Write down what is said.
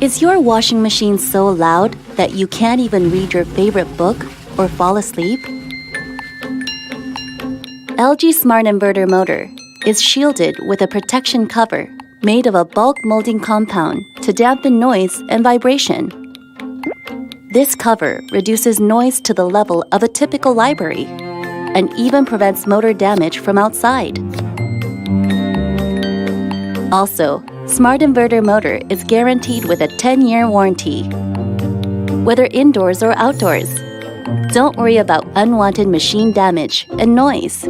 Is your washing machine so loud that you can't even read your favorite book or fall asleep? LG Smart Inverter motor is shielded with a protection cover made of a bulk molding compound to dampen noise and vibration. This cover reduces noise to the level of a typical library and even prevents motor damage from outside. Also, Smart Inverter motor is guaranteed with a 10-year warranty. Whether indoors or outdoors, don't worry about unwanted machine damage and noise.